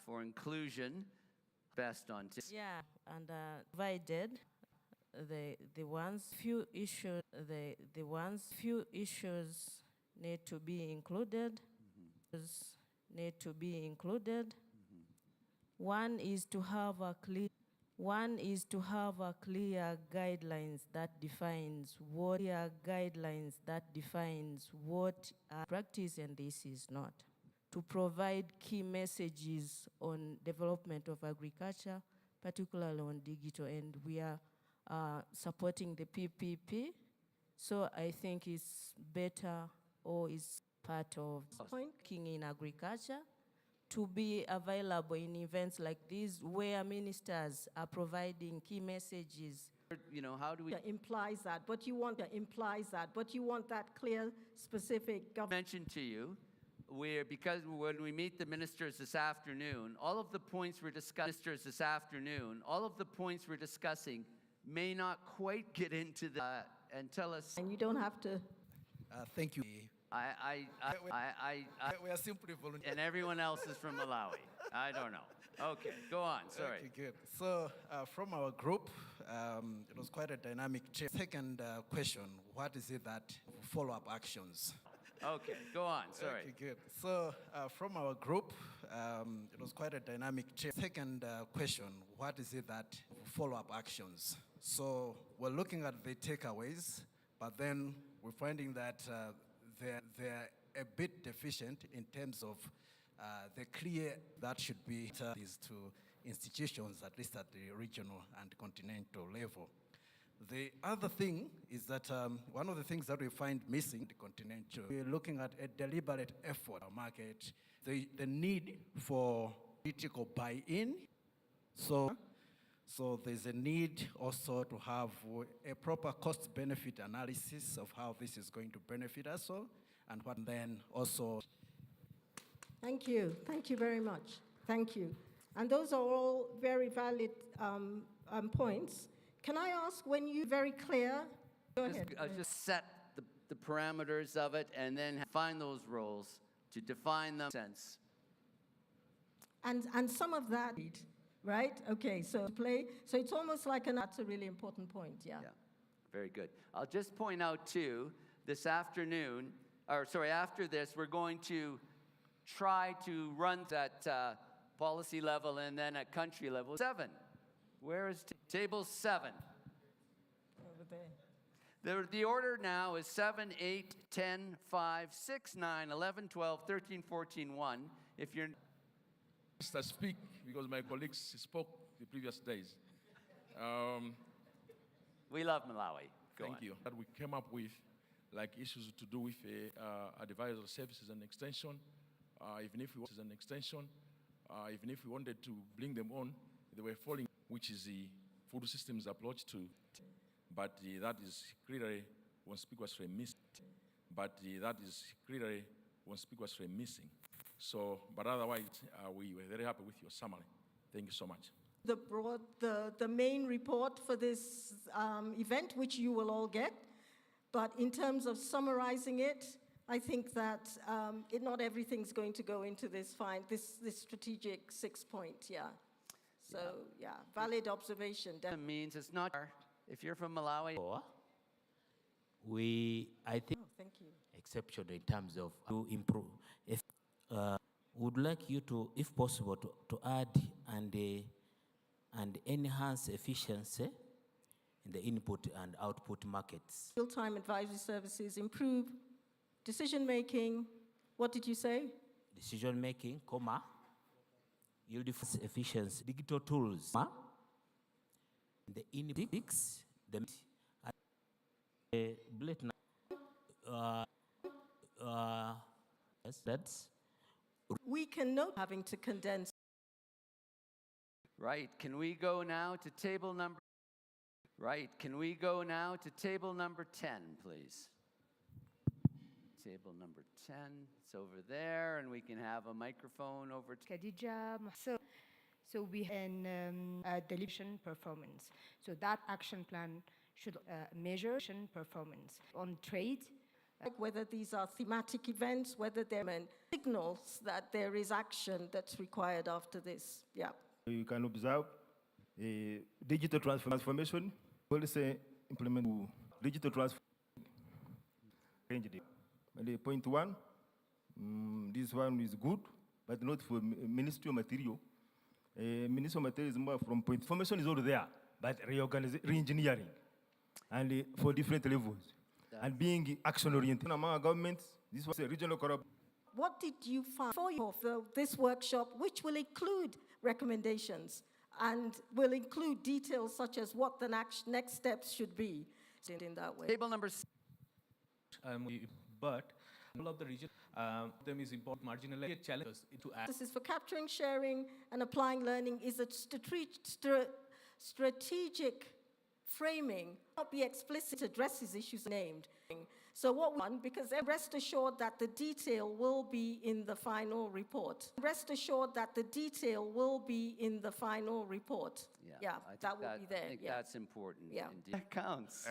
for inclusion, best on. Yeah, and provided the ones few issues need to be included. Need to be included. One is to have a clear guidelines that defines what practice and this is not. To provide key messages on development of agriculture, particularly on digital, and we are supporting the PPP. So I think it's better, or is part of working in agriculture, to be available in events like this where ministers are providing key messages. You know, how do we implies that, but you want that clear, specific mention to you where, because when we meet the ministers this afternoon, all of the points we're discussing may not quite get into the and tell us. And you don't have to. Thank you. We are simply volunteering. And everyone else is from Malawi. I don't know. Okay, go on. Sorry. Okay, good. So from our group, it was quite a dynamic change. Second question: what is it that follow-up actions? Okay, go on. Sorry. Okay, good. So from our group, it was quite a dynamic change. Second question: what is it that follow-up actions? So we're looking at the takeaways, but then we're finding that they're a bit deficient in terms of the clear that should be is to institutions, at least at the regional and continental level. The other thing is that one of the things that we find missing the continental, we're looking at a deliberate effort to market, the need for political buy-in. So there's a need also to have a proper cost-benefit analysis of how this is going to benefit us all, and what then also. Thank you very much. Thank you. And those are all very valid points. Can I ask, when you very clear? Go ahead. Just set the parameters of it, and then find those roles to define them. Sense. And some of that. Right? Okay, so it's almost like that's a really important point, yeah. Yeah, very good. I'll just point out too, this afternoon, after this, we're going to try to run that policy level and then at country level. 7. Where is table 7? Over there. The order now is 7, 8, 10, 5, 6, 9, 11, 12, 13, 14, 1. If you're... I speak because my colleagues spoke the previous days. We love Malawi. Thank you. That we came up with, like issues to do with advisor services and extension, even if we wanted to bring them on, they were falling, which is the food systems approach to. But that is clearly conspicuous for missing. So, but otherwise, we were very happy with your summary. Thank you so much. The main report for this event, which you will all get, but in terms of summarizing it, I think that not everything's going to go into this strategic 6-point, yeah. So, yeah, valid observation. That means it's not, if you're from Malawi. I think, thank you. Exception in terms of to improve. If would like you to, if possible, to add and enhance efficiency in the input and output markets. Real-time advisory services, improve decision-making. What did you say? Decision-making, yield efficiency, digital tools, the inputs, the blatant, yes, that's. We can note having to condense. Right, can we go now to table number? Right, can we go now to table number 10, please? Table number 10, it's over there, and we can have a microphone over to Khadija. So we have delivery performance. So that action plan should measure performance on trade, whether these are thematic events, whether they're signals that there is action that's required after this. Yeah. You can observe a digital transformation policy implement digital transformation. Point one, this one is good, but not for Ministry of Material. Ministry of Material is more from point. Information is already there, but re-engineering, and for different levels, and being action-oriented. Among our governments, this was a regional collaboration. What did you find for this workshop, which will include recommendations and will include details such as what the next steps should be in that way? Table number 6. But all of the region, them is important marginalized challenges to add. This is for capturing, sharing, and applying learning is a strategic framing, not be explicit, addresses issues named. So what we want, because rest assured that the detail will be in the final report. Rest assured that the detail will be in the final report. Yeah, I think that will be there. I think yeah. that's important. Yeah. Indeed. That counts.